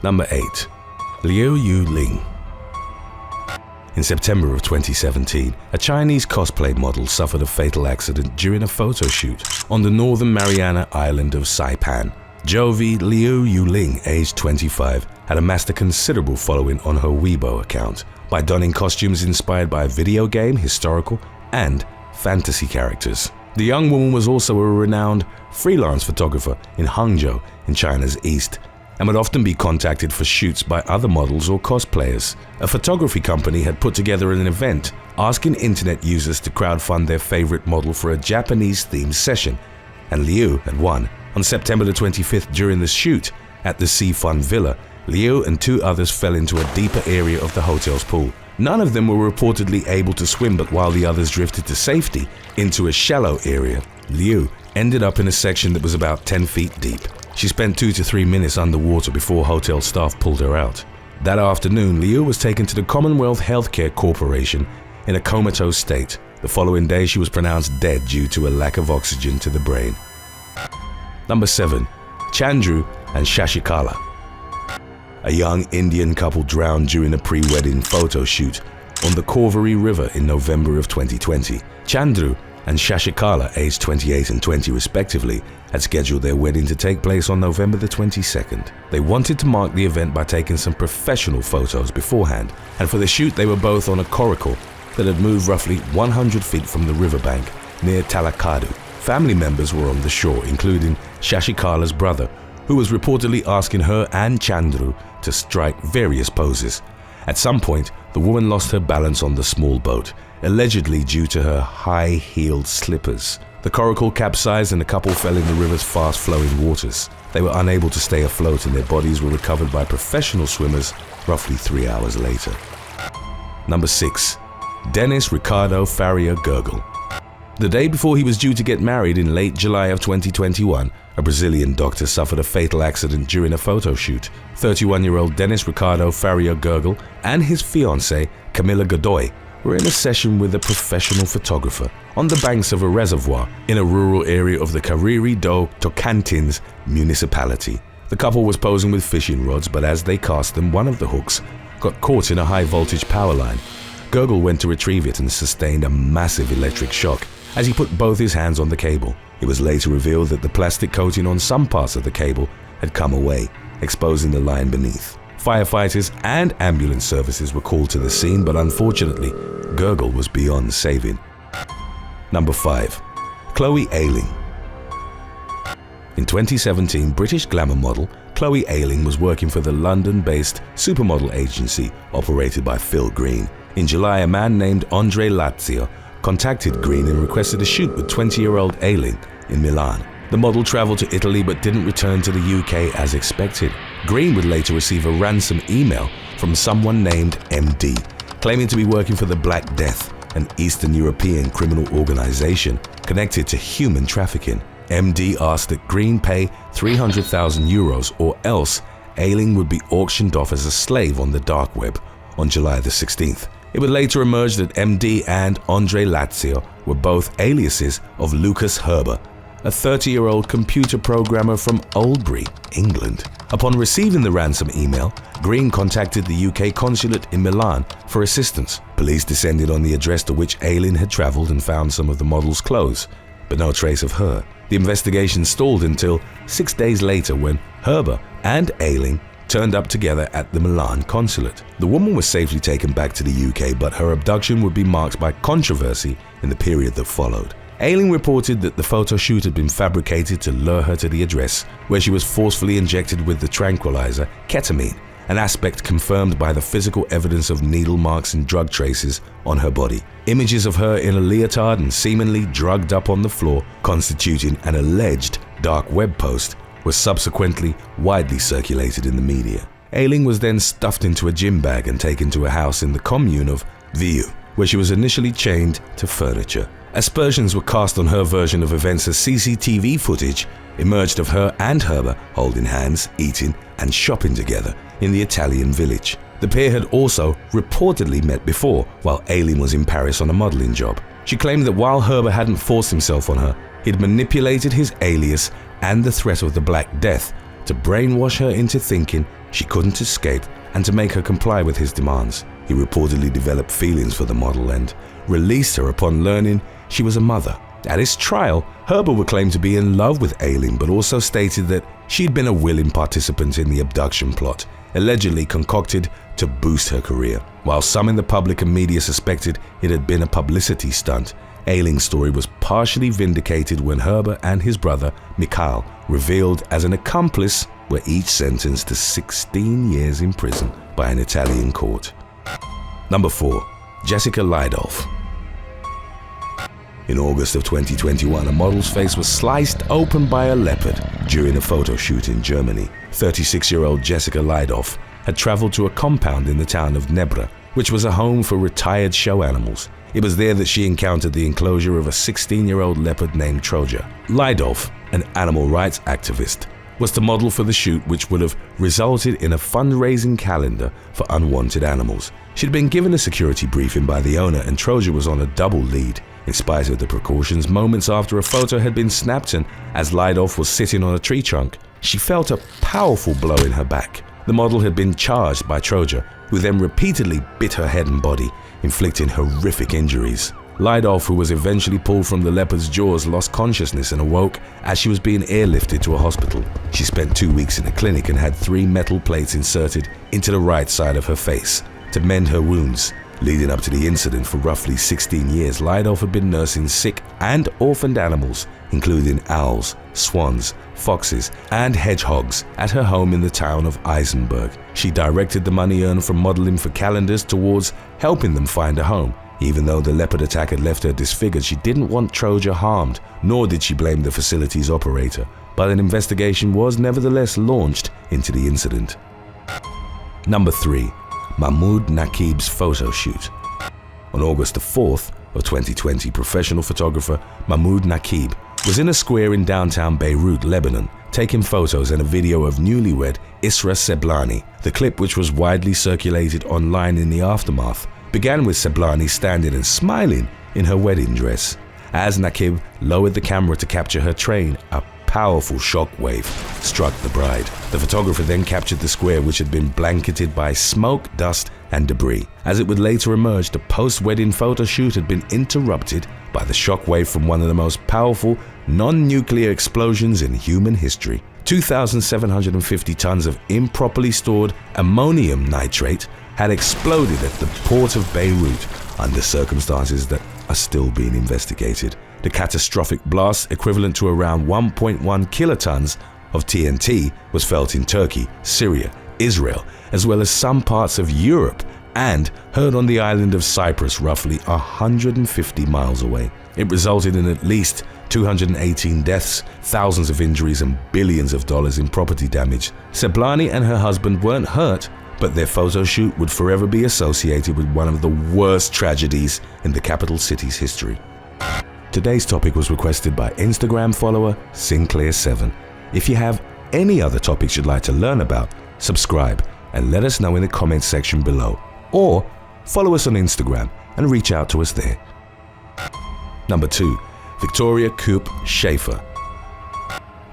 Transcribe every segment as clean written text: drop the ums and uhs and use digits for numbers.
Number 8. Yuling. In September of 2017, a Chinese cosplay model suffered a fatal accident during a photo shoot on the northern Mariana island of Saipan. Jovi Yuling, aged 25, had amassed a considerable following on her Weibo account by donning costumes inspired by video game, historical, and fantasy characters. The young woman was also a renowned freelance photographer in Hangzhou in China's east, and would often be contacted for shoots by other models or cosplayers. A photography company had put together an event asking internet users to crowdfund their favorite model for a Japanese-themed session, and Liu had won. On September the 25th, during the shoot at the Seafun Villa, Liu and 2 others fell into a deeper area of the hotel's pool. None of them were reportedly able to swim, but while the others drifted to safety into a shallow area, Liu ended up in a section that was about 10 feet deep. She spent 2 to 3 minutes underwater before hotel staff pulled her out. That afternoon, Liu was taken to the Commonwealth Healthcare Corporation in a comatose state. The following day, she was pronounced dead due to a lack of oxygen to the brain. Number 7. Chandra and Shashikala. A young Indian couple drowned during a pre-wedding photo shoot on the Cauvery River in November of 2020. Chandra and Shashikala, aged 28 and 20 respectively, had scheduled their wedding to take place on November the 22nd. They wanted to mark the event by taking some professional photos beforehand, and for the shoot they were both on a coracle that had moved roughly 100 feet from the riverbank near Talakadu. Family members were on the shore, including Shashikala's brother, who was reportedly asking her and Chandra to strike various poses. At some point, the woman lost her balance on the small boat, allegedly due to her high-heeled slippers. The coracle capsized and the couple fell in the river's fast-flowing waters. They were unable to stay afloat and their bodies were recovered by professional swimmers roughly 3 hours later. Number 6. Dennis Ricardo Faria Gurgle. The day before he was due to get married in late July of 2021, a Brazilian doctor suffered a fatal accident during a photo shoot. 31-year-old Dennis Ricardo Faria Gurgle and his fiancée, Camila Godoy, were in a session with a professional photographer on the banks of a reservoir in a rural area of the Cariri do Tocantins municipality. The couple was posing with fishing rods, but as they cast them, one of the hooks got caught in a high-voltage power line. Gurgle went to retrieve it and sustained a massive electric shock as he put both his hands on the cable. It was later revealed that the plastic coating on some parts of the cable had come away, exposing the line beneath. Firefighters and ambulance services were called to the scene, but unfortunately, Gurgle was beyond saving. Number 5. Chloe Ayling. In 2017, British glamour model Chloe Ayling was working for the London-based supermodel agency operated by Phil Green. In July, a man named Andre Lazio contacted Green and requested a shoot with 20-year-old Ayling in Milan. The model traveled to Italy but didn't return to the UK as expected. Green would later receive a ransom email from someone named MD, claiming to be working for the Black Death, an Eastern European criminal organization connected to human trafficking. MD asked that Green pay €300,000 or else Ayling would be auctioned off as a slave on the dark web on July the 16th. It would later emerge that MD and Andre Lazio were both aliases of Lucas Herber, a 30-year-old computer programmer from Oldbury, England. Upon receiving the ransom email, Green contacted the UK consulate in Milan for assistance. Police descended on the address to which Ayling had travelled and found some of the model's clothes, but no trace of her. The investigation stalled until 6 days later when Herber and Ayling turned up together at the Milan consulate. The woman was safely taken back to the UK, but her abduction would be marked by controversy in the period that followed. Ayling reported that the photo shoot had been fabricated to lure her to the address, where she was forcefully injected with the tranquilizer ketamine, an aspect confirmed by the physical evidence of needle marks and drug traces on her body. Images of her in a leotard and seemingly drugged up on the floor, constituting an alleged dark web post, was subsequently widely circulated in the media. Ayling was then stuffed into a gym bag and taken to a house in the commune of Viu, where she was initially chained to furniture. Aspersions were cast on her version of events as CCTV footage emerged of her and Herber holding hands, eating and shopping together in the Italian village. The pair had also reportedly met before, while Ayling was in Paris on a modeling job. She claimed that while Herber hadn't forced himself on her, he'd manipulated his alias and the threat of the Black Death to brainwash her into thinking she couldn't escape and to make her comply with his demands. He reportedly developed feelings for the model and released her upon learning she was a mother. At his trial, Herber would claim to be in love with Ayling, but also stated that she'd been a willing participant in the abduction plot, allegedly concocted to boost her career. While some in the public and media suspected it had been a publicity stunt, Ayling's story was partially vindicated when Herber and his brother, Mikhail, revealed as an accomplice, were each sentenced to 16 years in prison by an Italian court. Number 4. Jessica Lidov. In August of 2021, a model's face was sliced open by a leopard during a photo shoot in Germany. 36-year-old Jessica Lidov had traveled to a compound in the town of Nebra, which was a home for retired show animals. It was there that she encountered the enclosure of a 16-year-old leopard named Troja. Lidov, an animal rights activist, was the model for the shoot, which would have resulted in a fundraising calendar for unwanted animals. She'd been given a security briefing by the owner, and Troja was on a double lead. In spite of the precautions, moments after a photo had been snapped and as Lidov was sitting on a tree trunk, she felt a powerful blow in her back. The model had been charged by Troja, who then repeatedly bit her head and body, inflicting horrific injuries. Lidov, who was eventually pulled from the leopard's jaws, lost consciousness and awoke as she was being airlifted to a hospital. She spent 2 weeks in a clinic and had 3 metal plates inserted into the right side of her face to mend her wounds. Leading up to the incident for roughly 16 years, Lidov had been nursing sick and orphaned animals, including owls, swans, foxes, and hedgehogs at her home in the town of Eisenberg. She directed the money earned from modeling for calendars towards helping them find a home. Even though the leopard attack had left her disfigured, she didn't want Troja harmed, nor did she blame the facility's operator. But an investigation was nevertheless launched into the incident. Number 3. Mahmoud Nakeeb's photo shoot. On August 4th of 2020, professional photographer Mahmoud Nakeeb was in a square in downtown Beirut, Lebanon, taking photos and a video of newlywed Isra Seblani. The clip, which was widely circulated online in the aftermath, began with Seblani standing and smiling in her wedding dress. As Nakeeb lowered the camera to capture her train, a powerful shockwave struck the bride. The photographer then captured the square, which had been blanketed by smoke, dust, and debris. As it would later emerge, the post-wedding photo shoot had been interrupted by the shockwave from one of the most powerful non-nuclear explosions in human history. 2,750 tons of improperly stored ammonium nitrate had exploded at the port of Beirut under circumstances that are still being investigated. The catastrophic blast, equivalent to around 1.1 kilotons of TNT, was felt in Turkey, Syria, Israel, as well as some parts of Europe, and heard on the island of Cyprus, roughly 150 miles away. It resulted in at least 218 deaths, thousands of injuries, and billions of dollars in property damage. Seblani and her husband weren't hurt, but their photo shoot would forever be associated with one of the worst tragedies in the capital city's history. Today's topic was requested by Instagram follower Sinclair7. If you have any other topics you'd like to learn about, subscribe and let us know in the comments section below, or follow us on Instagram and reach out to us there. Number 2. Victoria Coop Schaeffer.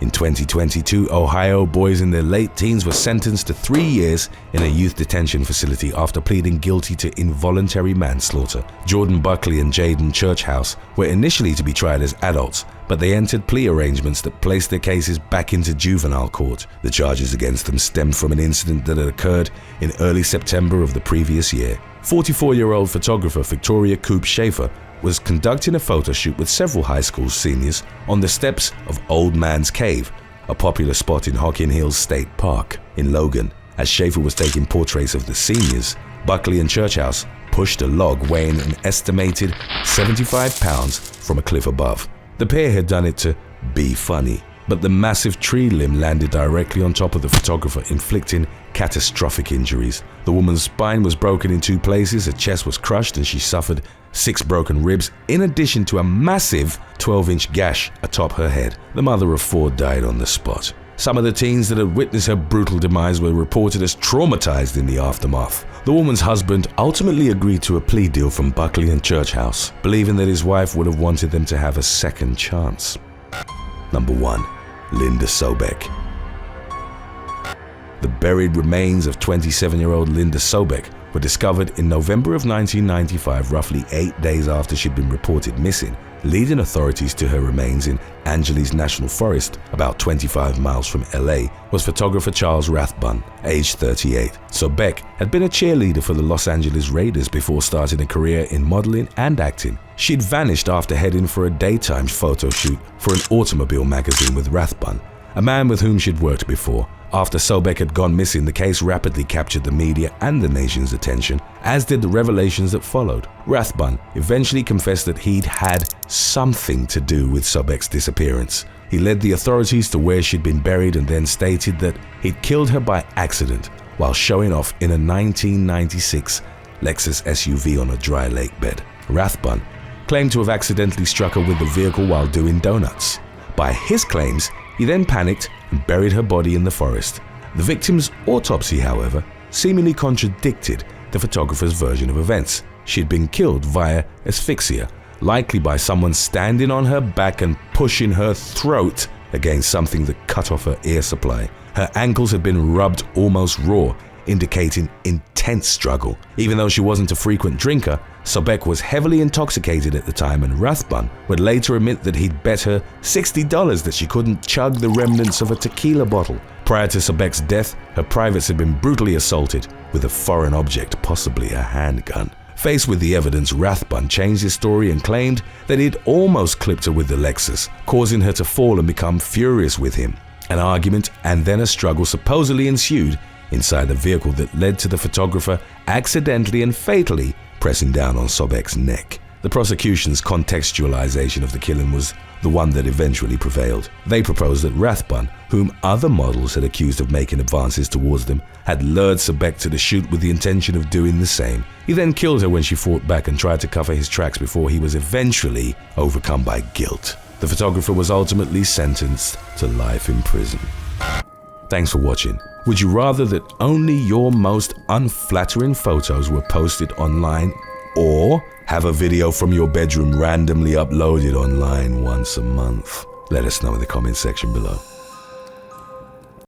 In 2022, Ohio boys in their late teens were sentenced to 3 years in a youth detention facility after pleading guilty to involuntary manslaughter. Jordan Buckley and Jaden Churchhouse were initially to be tried as adults, but they entered plea arrangements that placed their cases back into juvenile court. The charges against them stemmed from an incident that had occurred in early September of the previous year. 44-year-old photographer Victoria Coop Schaeffer was conducting a photo shoot with several high school seniors on the steps of Old Man's Cave, a popular spot in Hocking Hills State Park in Logan. As Schaeffer was taking portraits of the seniors, Buckley and Churchhouse pushed a log weighing an estimated 75 pounds from a cliff above. The pair had done it to be funny, but the massive tree limb landed directly on top of the photographer, inflicting catastrophic injuries. The woman's spine was broken in 2 places, her chest was crushed, and she suffered 6 broken ribs, in addition to a massive 12-inch gash atop her head. The mother of 4 died on the spot. Some of the teens that had witnessed her brutal demise were reported as traumatized in the aftermath. The woman's husband ultimately agreed to a plea deal from Buckley and Churchhouse, believing that his wife would have wanted them to have a second chance. Number 1. Linda Sobek. The buried remains of 27-year-old Linda Sobek were discovered in November of 1995, roughly 8 days after she'd been reported missing, leading authorities to her remains in Angeles National Forest, about 25 miles from LA, was photographer Charles Rathbun, aged 38. Sobek had been a cheerleader for the Los Angeles Raiders before starting a career in modeling and acting. She'd vanished after heading for a daytime photo shoot for an automobile magazine with Rathbun, a man with whom she'd worked before. After Sobek had gone missing, the case rapidly captured the media and the nation's attention, as did the revelations that followed. Rathbun eventually confessed that he'd had something to do with Sobek's disappearance. He led the authorities to where she'd been buried and then stated that he'd killed her by accident while showing off in a 1996 Lexus SUV on a dry lake bed. Rathbun claimed to have accidentally struck her with the vehicle while doing donuts. By his claims, he then panicked and buried her body in the forest. The victim's autopsy, however, seemingly contradicted the photographer's version of events. She had been killed via asphyxia, likely by someone standing on her back and pushing her throat against something that cut off her air supply. Her ankles had been rubbed almost raw, indicating intense struggle. Even though she wasn't a frequent drinker, Sobek was heavily intoxicated at the time, and Rathbun would later admit that he'd bet her $60 that she couldn't chug the remnants of a tequila bottle. Prior to Sobek's death, her privates had been brutally assaulted with a foreign object, possibly a handgun. Faced with the evidence, Rathbun changed his story and claimed that he'd almost clipped her with the Lexus, causing her to fall and become furious with him. An argument and then a struggle supposedly ensued inside the vehicle that led to the photographer accidentally and fatally pressing down on Sobek's neck. The prosecution's contextualization of the killing was the one that eventually prevailed. They proposed that Rathbun, whom other models had accused of making advances towards them, had lured Sobek to the shoot with the intention of doing the same. He then killed her when she fought back and tried to cover his tracks before he was eventually overcome by guilt. The photographer was ultimately sentenced to life in prison. Thanks for watching. Would you rather that only your most unflattering photos were posted online, or have a video from your bedroom randomly uploaded online once a month? Let us know in the comment section below.